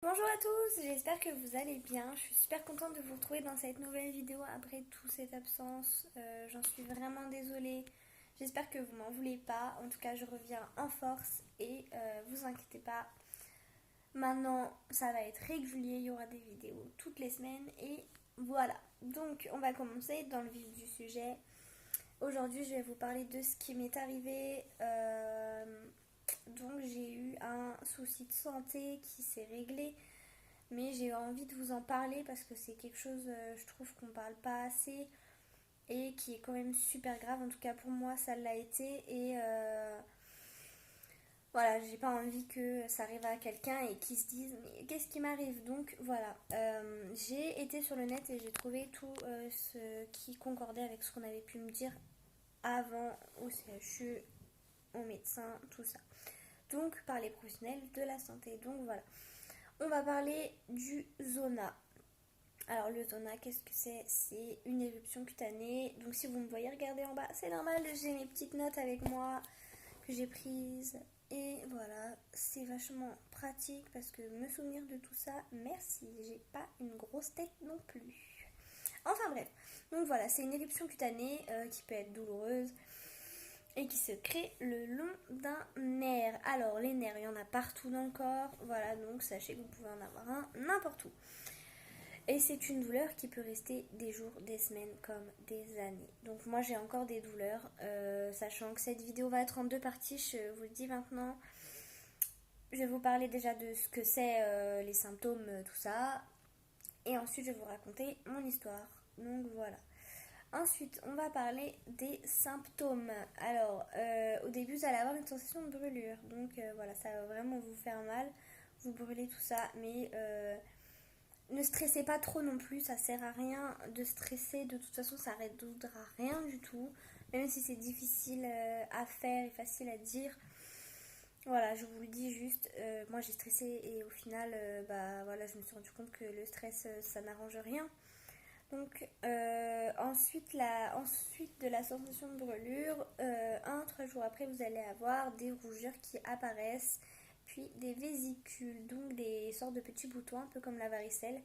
Bonjour à tous, j'espère que vous allez bien. Je suis super contente de vous retrouver dans cette nouvelle vidéo après toute cette absence. J'en suis vraiment désolée. J'espère que vous m'en voulez pas. En tout cas, je reviens en force et vous inquiétez pas. Maintenant, ça va être régulier. Il y aura des vidéos toutes les semaines et voilà. Donc, on va commencer dans le vif du sujet. Aujourd'hui, je vais vous parler de ce qui m'est arrivé. Donc, j'ai eu un souci de santé qui s'est réglé. Mais j'ai envie de vous en parler parce que c'est quelque chose, je trouve qu'on parle pas assez et qui est quand même super grave. En tout cas pour moi ça l'a été et voilà, j'ai pas envie que ça arrive à quelqu'un et qu'il se dise mais qu'est-ce qui m'arrive. Donc voilà, j'ai été sur le net et j'ai trouvé tout ce qui concordait avec ce qu'on avait pu me dire avant au CHU, au médecin, tout ça. Donc par les professionnels de la santé. Donc voilà. On va parler du zona. Alors le zona, qu'est-ce que c'est? C'est une éruption cutanée. Donc si vous me voyez regarder en bas, c'est normal, j'ai mes petites notes avec moi que j'ai prises. Et voilà, c'est vachement pratique parce que me souvenir de tout ça, merci, j'ai pas une grosse tête non plus. Enfin bref, donc voilà, c'est une éruption cutanée qui peut être douloureuse et qui se crée le long d'un nerf. Alors les nerfs, il y en a partout dans le corps, voilà, donc sachez que vous pouvez en avoir un n'importe où. Et c'est une douleur qui peut rester des jours, des semaines comme des années. Donc moi j'ai encore des douleurs, sachant que cette vidéo va être en deux parties, je vous le dis maintenant. Je vais vous parler déjà de ce que c'est les symptômes, tout ça. Et ensuite je vais vous raconter mon histoire. Donc voilà. Ensuite, on va parler des symptômes. Alors, au début, vous allez avoir une sensation de brûlure. Donc voilà, ça va vraiment vous faire mal. Vous brûlez tout ça, mais ne stressez pas trop non plus, ça sert à rien de stresser, de toute façon ça résoudra rien du tout, même si c'est difficile à faire et facile à dire. Voilà, je vous le dis juste, moi j'ai stressé et au final, bah voilà, je me suis rendu compte que le stress ça n'arrange rien. Donc ensuite de la sensation de brûlure, 1-3 jours après vous allez avoir des rougeurs qui apparaissent, puis des vésicules, donc des sortes de petits boutons un peu comme la varicelle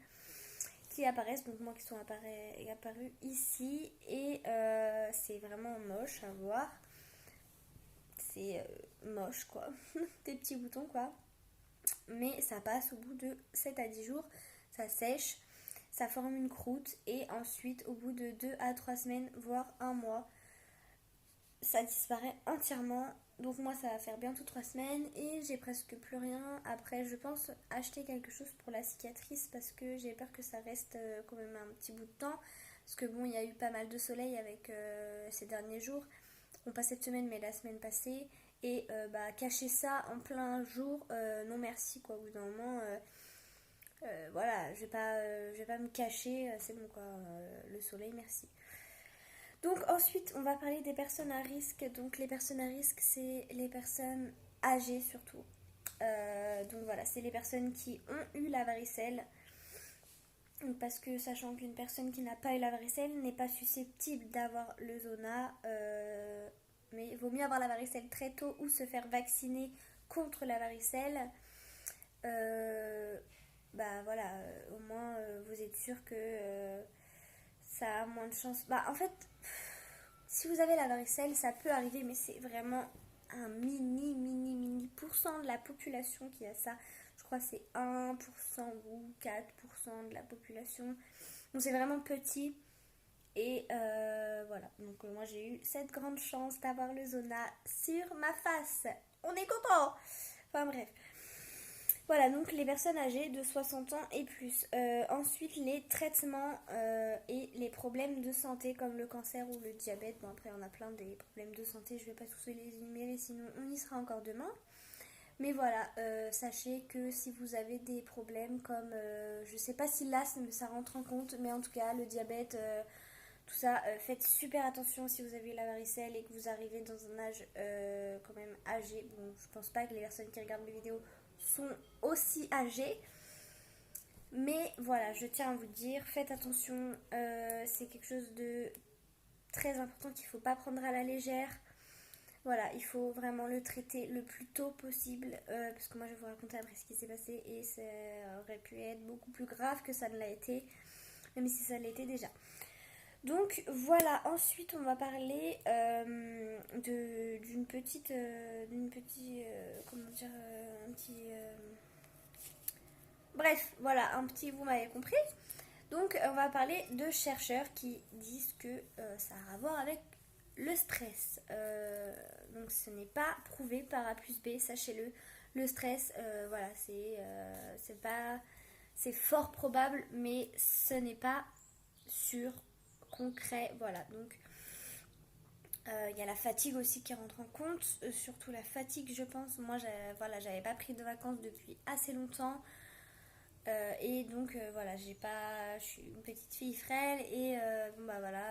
qui apparaissent, donc moi qui sont apparus ici et c'est vraiment moche à voir, c'est moche quoi, des petits boutons quoi, mais ça passe au bout de 7 à 10 jours, ça sèche, ça forme une croûte et ensuite au bout de 2 à 3 semaines voire un mois ça disparaît entièrement. Donc moi ça va faire bientôt 3 semaines et j'ai presque plus rien. Après je pense acheter quelque chose pour la cicatrice parce que j'ai peur que ça reste quand même un petit bout de temps. Parce que bon il y a eu pas mal de soleil avec ces derniers jours. On pas cette semaine mais la semaine passée. Et bah cacher ça en plein jour, non merci quoi. Au bout d'un moment, voilà, je vais pas me cacher, c'est bon quoi, le soleil merci. Donc ensuite, on va parler des personnes à risque. Donc les personnes à risque, c'est les personnes âgées surtout. Donc voilà, c'est les personnes qui ont eu la varicelle. Parce que sachant qu'une personne qui n'a pas eu la varicelle n'est pas susceptible d'avoir le zona. Mais il vaut mieux avoir la varicelle très tôt ou se faire vacciner contre la varicelle. Bah voilà, au moins vous êtes sûr que ça a moins de chances. Bah en fait, si vous avez la varicelle, ça peut arriver, mais c'est vraiment un mini pourcent de la population qui a ça. Je crois que c'est 1% ou 4% de la population. Donc c'est vraiment petit. Et voilà. Donc moi j'ai eu cette grande chance d'avoir le zona sur ma face. On est content. Enfin bref. Voilà, donc les personnes âgées de 60 ans et plus. Ensuite, les traitements et les problèmes de santé comme le cancer ou le diabète. Bon, après, on a plein des problèmes de santé, je ne vais pas tous les énumérer, sinon on y sera encore demain. Mais voilà, sachez que si vous avez des problèmes comme, je sais pas si l'asthme ça rentre en compte, mais en tout cas, le diabète, tout ça, faites super attention si vous avez la varicelle et que vous arrivez dans un âge quand même âgé. Bon, je pense pas que les personnes qui regardent mes vidéos sont aussi âgées. Mais voilà, je tiens à vous dire, faites attention, c'est quelque chose de très important qu'il ne faut pas prendre à la légère. Voilà, il faut vraiment le traiter le plus tôt possible, parce que moi je vais vous raconter après ce qui s'est passé et ça aurait pu être beaucoup plus grave que ça ne l'a été, même si ça l'était déjà. Donc voilà, ensuite on va parler comment dire, un petit... bref, voilà, un petit, vous m'avez compris. Donc on va parler de chercheurs qui disent que ça a à voir avec le stress. Donc ce n'est pas prouvé par A plus B, sachez-le. Le stress, voilà, c'est pas, c'est fort probable, mais ce n'est pas sûr, concret, voilà. Donc il y a la fatigue aussi qui rentre en compte, surtout la fatigue, je pense. Moi, voilà, j'avais pas pris de vacances depuis assez longtemps. Et donc voilà, je suis une petite fille frêle et bon bah voilà,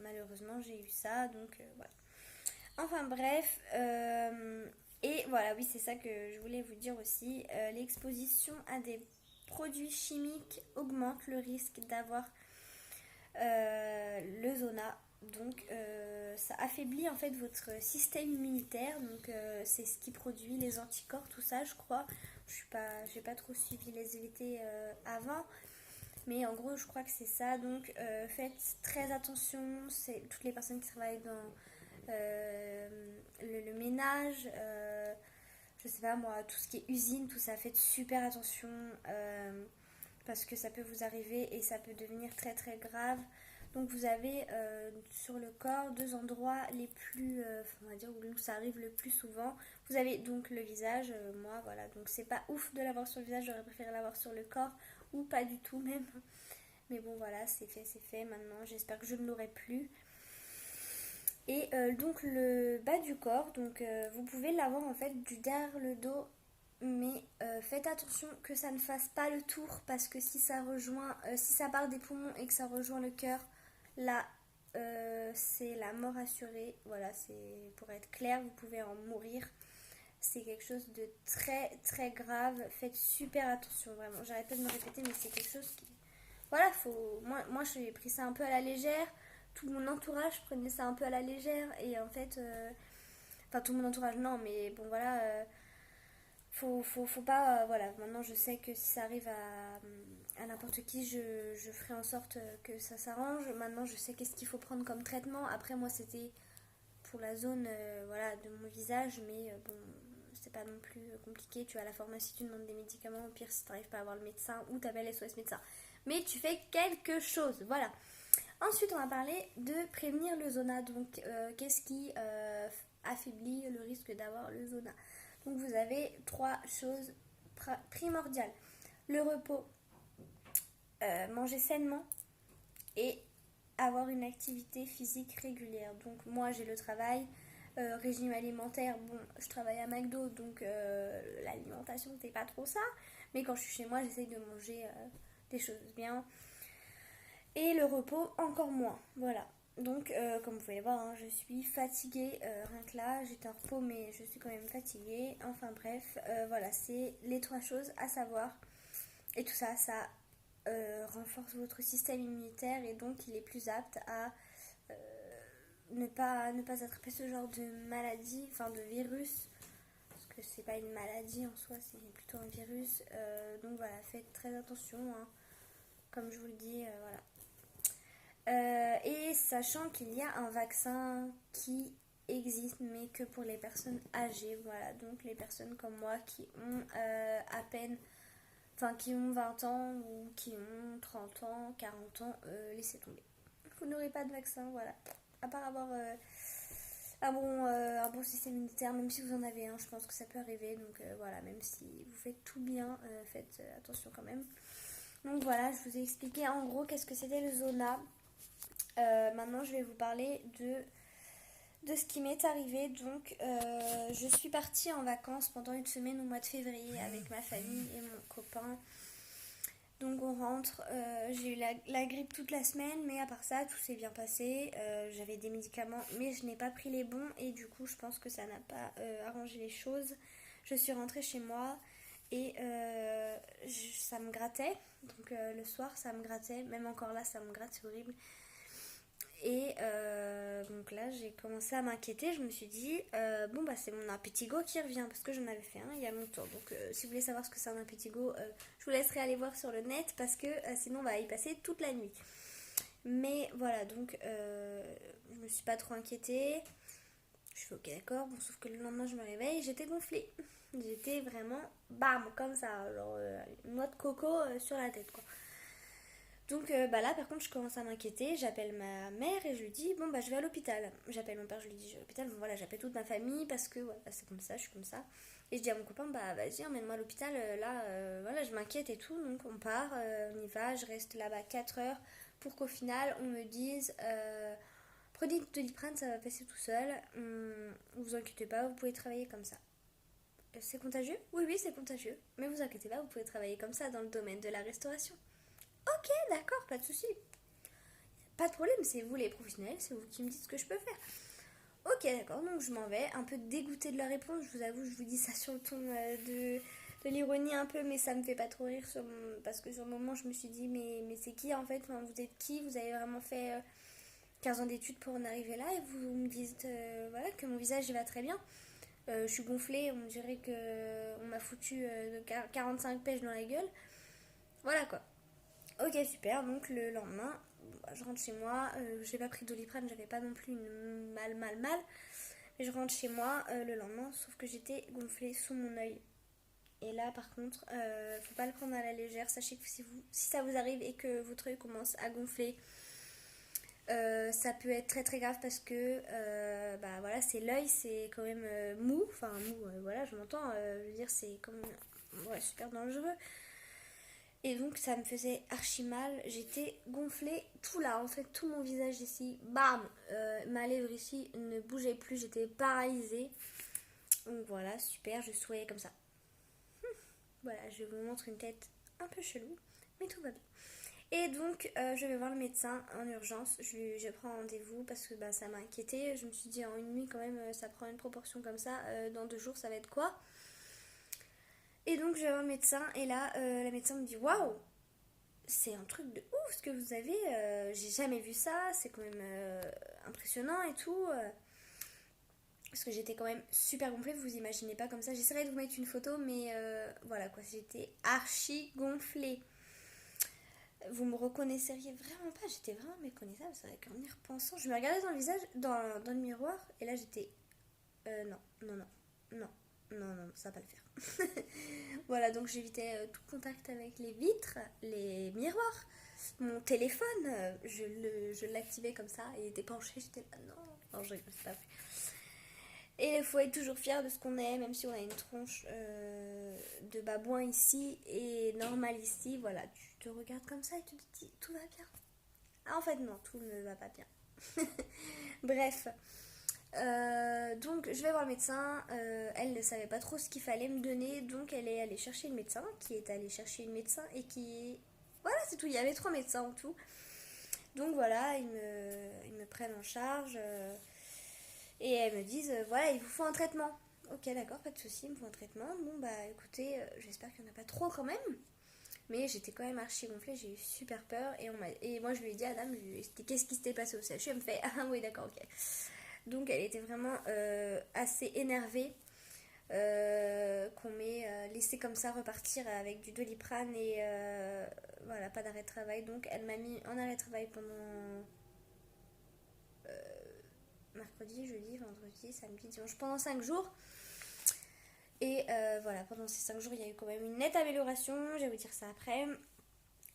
malheureusement j'ai eu ça, donc voilà. Enfin bref, et voilà, oui c'est ça que je voulais vous dire aussi, l'exposition à des produits chimiques augmente le risque d'avoir le zona. Donc ça affaiblit en fait votre système immunitaire, donc c'est ce qui produit les anticorps, tout ça je crois. J'ai pas trop suivi les EVT avant, mais en gros je crois que c'est ça. Donc faites très attention, c'est toutes les personnes qui travaillent dans le ménage, je sais pas moi, tout ce qui est usine, tout ça, faites super attention parce que ça peut vous arriver et ça peut devenir très très grave. Donc vous avez sur le corps deux endroits les plus, on va dire où ça arrive le plus souvent. Vous avez donc le visage, moi voilà, donc c'est pas ouf de l'avoir sur le visage, j'aurais préféré l'avoir sur le corps ou pas du tout même. Mais bon voilà, c'est fait maintenant, j'espère que je ne l'aurai plus. Et donc le bas du corps, donc vous pouvez l'avoir en fait du derrière le dos, mais faites attention que ça ne fasse pas le tour parce que si ça rejoint, si ça part des poumons et que ça rejoint le cœur, là c'est la mort assurée. Voilà, c'est pour être clair, vous pouvez en mourir. C'est quelque chose de très très grave. Faites super attention, vraiment. J'arrête pas de me répéter, mais c'est quelque chose qui, voilà, faut. Moi j'ai pris ça un peu à la légère. Tout mon entourage prenait ça un peu à la légère et en fait, enfin tout mon entourage non, mais bon voilà, faut pas, voilà. Maintenant je sais que si ça arrive à n'importe qui, je ferai en sorte que ça s'arrange. Maintenant je sais qu'est-ce qu'il faut prendre comme traitement. Après moi c'était pour la zone, voilà, de mon visage, mais bon c'est pas non plus compliqué. Tu vas à la pharmacie, tu demandes des médicaments. Au pire, si tu n'arrives pas à avoir le médecin, ou t'appelles SOS médecin. Mais tu fais quelque chose, voilà. Ensuite, on va parler de prévenir le zona. Donc, qu'est-ce qui affaiblit le risque d'avoir le zona? Donc, vous avez trois choses primordiales. Le repos, manger sainement et avoir une activité physique régulière. Donc, moi, j'ai le travail. Régime alimentaire, bon, je travaille à McDo, donc l'alimentation, c'est pas trop ça. Mais quand je suis chez moi, j'essaye de manger des choses bien. Et le repos, encore moins. Voilà. Donc, comme vous pouvez voir, hein, je suis fatiguée. Rien que là, j'étais en repos, mais je suis quand même fatiguée. Enfin bref, voilà, c'est les trois choses à savoir. Et tout ça, ça renforce votre système immunitaire et donc il est plus apte à ne pas attraper ce genre de maladie, enfin de virus. Parce que c'est pas une maladie en soi, c'est plutôt un virus. Donc voilà, faites très attention. Hein. Comme je vous le dis, voilà. Et sachant qu'il y a un vaccin qui existe mais que pour les personnes âgées, voilà, donc les personnes comme moi qui ont à peine, enfin qui ont 20 ans ou qui ont 30 ans, 40 ans, laissez tomber. Vous n'aurez pas de vaccin, voilà, à part avoir un bon système immunitaire, même si vous en avez un, je pense que ça peut arriver, donc voilà, même si vous faites tout bien, faites attention quand même. Donc voilà, je vous ai expliqué en gros qu'est-ce que c'était le zona. Maintenant, je vais vous parler de ce qui m'est arrivé. Donc, je suis partie en vacances pendant une semaine au mois de février avec ma famille et mon copain. Donc, on rentre. J'ai eu la grippe toute la semaine, mais à part ça, tout s'est bien passé. J'avais des médicaments, mais je n'ai pas pris les bons. Et du coup, je pense que ça n'a pas arrangé les choses. Je suis rentrée chez moi et ça me grattait. Donc, le soir, ça me grattait. Même encore là, ça me gratte, c'est horrible. Et donc là, j'ai commencé à m'inquiéter. Je me suis dit, bon, bah, c'est mon impétigo qui revient parce que j'en avais fait un il y a longtemps. Donc, si vous voulez savoir ce que c'est un impétigo, je vous laisserai aller voir sur le net parce que sinon, on va y passer toute la nuit. Mais voilà, donc, je me suis pas trop inquiétée. Je fais ok, d'accord. Bon, sauf que le lendemain, je me réveille, j'étais gonflée. J'étais vraiment, bam, comme ça, genre une noix de coco sur la tête, quoi. Donc bah là par contre je commence à m'inquiéter, j'appelle ma mère et je lui dis bon bah je vais à l'hôpital. J'appelle mon père, je lui dis je vais à l'hôpital, bon, voilà j'appelle toute ma famille parce que voilà, c'est comme ça, je suis comme ça. Et je dis à mon copain bah vas-y emmène-moi à l'hôpital, là voilà je m'inquiète et tout, donc on part, on y va, je reste là-bas 4 heures pour qu'au final on me dise prenez du Doliprane, ça va passer tout seul, vous inquiétez pas, vous pouvez travailler comme ça. C'est contagieux? Oui oui c'est contagieux, mais vous inquiétez pas, vous pouvez travailler comme ça dans le domaine de la restauration. Ok, d'accord, pas de souci. Pas de problème, c'est vous les professionnels, c'est vous qui me dites ce que je peux faire. Ok, d'accord, donc je m'en vais, un peu dégoûtée de la réponse, je vous avoue, je vous dis ça sur le ton de l'ironie un peu, mais ça me fait pas trop rire parce que sur le moment, je me suis dit, mais c'est qui en fait, enfin, vous êtes qui? Vous avez vraiment fait 15 ans d'études pour en arriver là et vous me dites voilà, que mon visage il va très bien. Je suis gonflée, on dirait que on m'a foutu 45 pêches dans la gueule. Voilà quoi. Ok, super. Donc le lendemain, bah, je rentre chez moi. J'ai pas pris de Doliprane, j'avais pas non plus une mal. Mais je rentre chez moi le lendemain, sauf que j'étais gonflée sous mon œil. Et là, par contre, faut pas le prendre à la légère. Sachez que si ça vous arrive et que votre œil commence à gonfler, ça peut être très très grave parce que bah voilà, c'est l'œil, c'est quand même mou. Enfin, mou, voilà, je m'entends. Je veux dire, c'est comme ouais, super dangereux. Et donc ça me faisait archi mal, j'étais gonflée tout là, en fait tout mon visage ici, bam, ma lèvre ici ne bougeait plus, j'étais paralysée. Donc voilà, super, je souriais comme ça. Voilà, je vous montre une tête un peu chelou, mais tout va bien. Et donc je vais voir le médecin en urgence, je prends rendez-vous parce que bah, ça m'a inquiétée. Je me suis dit en une nuit quand même ça prend une proportion comme ça, dans 2 jours ça va être quoi? Et donc je vais voir le médecin et là la médecin me dit waouh, c'est un truc de ouf ce que vous avez. J'ai jamais vu ça. C'est quand même impressionnant et tout. Parce que j'étais quand même super gonflée. Vous imaginez pas comme ça. J'essaierai de vous mettre une photo, mais voilà quoi. J'étais archi gonflée. Vous me reconnaisseriez vraiment pas. J'étais vraiment méconnaissable. C'est vrai qu'en y repensant, je me regardais dans le visage, dans le miroir, et là j'étais non, non, non, non, non, non, ça va pas le faire. Voilà, donc j'évitais tout contact avec les vitres, les miroirs. Mon téléphone, je l'activais comme ça, il était penché, j'étais là, non, je rigole, c'est pas vrai. Et il faut être toujours fier de ce qu'on est, même si on a une tronche de babouin ici et normal ici, voilà, tu te regardes comme ça et tu te dis, tout va bien. Ah, en fait, non, tout ne va pas bien. Bref, donc je vais voir le médecin, elle ne savait pas trop ce qu'il fallait me donner, donc elle est allée chercher le médecin, qui est allé chercher une médecin et qui... Voilà, c'est tout, il y avait 3 médecins en tout. Donc voilà, ils me prennent en charge et elles me disent, voilà, il vous faut un traitement. Ok, d'accord, pas de souci, il me faut un traitement. Bon, bah écoutez, j'espère qu'il n'y en a pas trop quand même. Mais j'étais quand même archi gonflée, j'ai eu super peur. Et moi je lui ai dit à la dame, qu'est-ce qui s'était passé au CHU. Elle me fait, ah oui, d'accord, ok. Donc elle était vraiment assez énervée qu'on m'ait laissé comme ça repartir avec du Doliprane et voilà, pas d'arrêt de travail. Donc elle m'a mis en arrêt de travail pendant mercredi, jeudi, vendredi, samedi, dimanche, pendant 5 jours. Et voilà, pendant ces 5 jours, il y a eu quand même une nette amélioration, je vais vous dire ça après.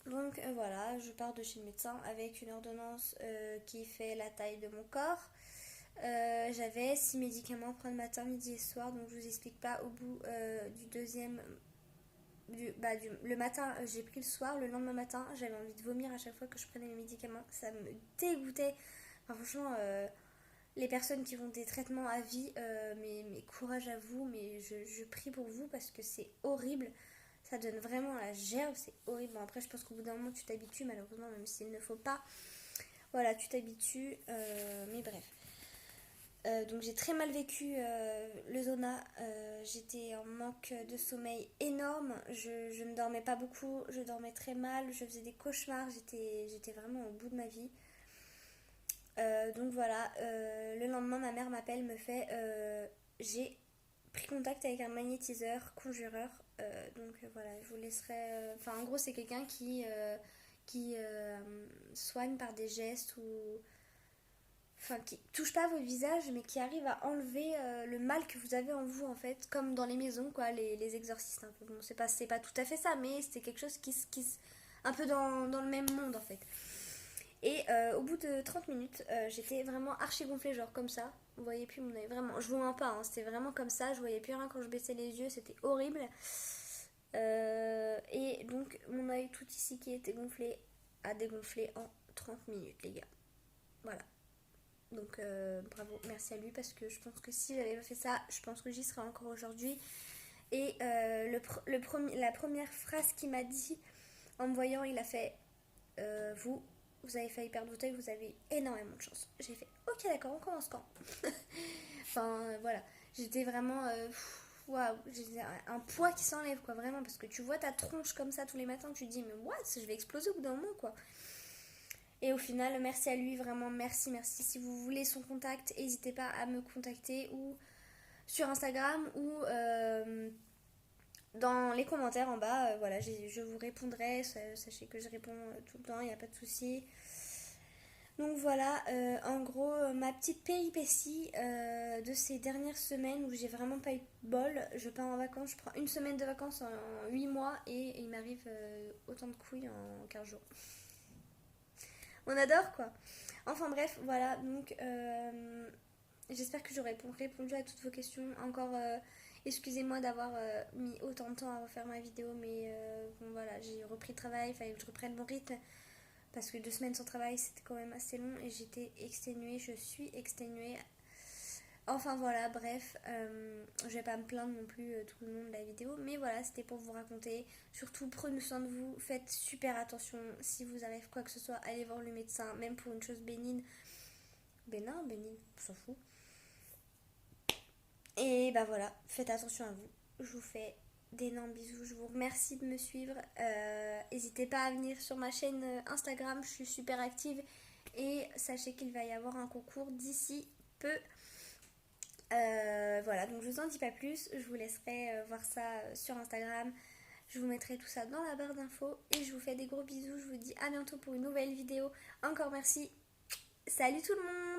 Donc voilà, je pars de chez le médecin avec une ordonnance qui fait la taille de mon corps. J'avais 6 médicaments à prendre matin, midi et soir, donc je vous explique pas. Au bout du deuxième, le matin j'ai pris le soir, le lendemain matin j'avais envie de vomir à chaque fois que je prenais mes médicaments, ça me dégoûtait. Enfin, franchement, les personnes qui font des traitements à vie, mais courage à vous, mais je prie pour vous parce que c'est horrible. Ça donne vraiment la gerbe, c'est horrible. Bon, après, je pense qu'au bout d'un moment, tu t'habitues, malheureusement, même s'il ne faut pas. Voilà, tu t'habitues, mais bref. Donc j'ai très mal vécu le zona, j'étais en manque de sommeil énorme, je ne dormais pas beaucoup, je dormais très mal, je faisais des cauchemars, j'étais vraiment au bout de ma vie. Donc voilà, le lendemain, ma mère m'appelle, me fait j'ai pris contact avec un magnétiseur, conjureur. Donc voilà, je vous laisserai. Enfin, en gros, c'est quelqu'un qui soigne par des gestes ou. Enfin, qui touche pas votre visage, mais qui arrive à enlever le mal que vous avez en vous, en fait, comme dans les maisons, quoi, les exorcistes. Un peu. Bon, c'est pas tout à fait ça, mais c'est quelque chose un peu dans le même monde, en fait. Et au bout de 30 minutes, j'étais vraiment archi gonflée, genre comme ça. Vous voyez plus mon œil, vraiment. Je vous mens pas, hein, c'était vraiment comme ça. Je voyais plus rien quand je baissais les yeux, c'était horrible. Et donc, mon œil tout ici qui était gonflé a dégonflé en 30 minutes, les gars. Voilà. Donc, bravo, merci à lui parce que je pense que si j'avais pas fait ça, je pense que j'y serais encore aujourd'hui. Et la première phrase qu'il m'a dit en me voyant, il a fait vous avez failli perdre votre œil, vous avez énormément de chance. J'ai fait ok, d'accord, on commence quand? Enfin, voilà. J'étais vraiment. Waouh, j'ai un poids qui s'enlève, quoi, vraiment. Parce que tu vois ta tronche comme ça tous les matins, tu te dis, mais what, je vais exploser au bout d'un moment, quoi. Et au final, merci à lui, vraiment, merci, merci. Si vous voulez son contact, n'hésitez pas à me contacter ou sur Instagram ou dans les commentaires en bas. Voilà, je vous répondrai. Sachez que je réponds tout le temps, il n'y a pas de souci. Donc voilà, en gros, ma petite péripétie de ces dernières semaines où j'ai vraiment pas eu de bol. Je pars en vacances, je prends une semaine de vacances en 8 mois et il m'arrive autant de couilles en 15 jours. On adore quoi. Enfin bref, voilà, donc j'espère que j'aurai répondu à toutes vos questions. Encore, excusez-moi d'avoir mis autant de temps à refaire ma vidéo, mais bon voilà, j'ai repris le travail, il fallait que je reprenne mon rythme. Parce que 2 semaines sans travail, c'était quand même assez long et j'étais exténuée, je suis exténuée. Enfin voilà, bref, je vais pas me plaindre non plus tout le long de la vidéo, mais voilà, c'était pour vous raconter. Surtout, prenez soin de vous, faites super attention. Si vous arrive quoi que ce soit, allez voir le médecin, même pour une chose bénigne. Bénigne, on s'en fout. Et bah voilà, faites attention à vous. Je vous fais d'énormes bisous. Je vous remercie de me suivre. N'hésitez pas à venir sur ma chaîne Instagram. Je suis super active. Et sachez qu'il va y avoir un concours d'ici peu. Voilà, donc je vous en dis pas plus. Je vous laisserai voir ça sur Instagram. Je vous mettrai tout ça dans la barre d'infos. Et je vous fais des gros bisous. Je vous dis à bientôt pour une nouvelle vidéo. Encore merci. Salut tout le monde!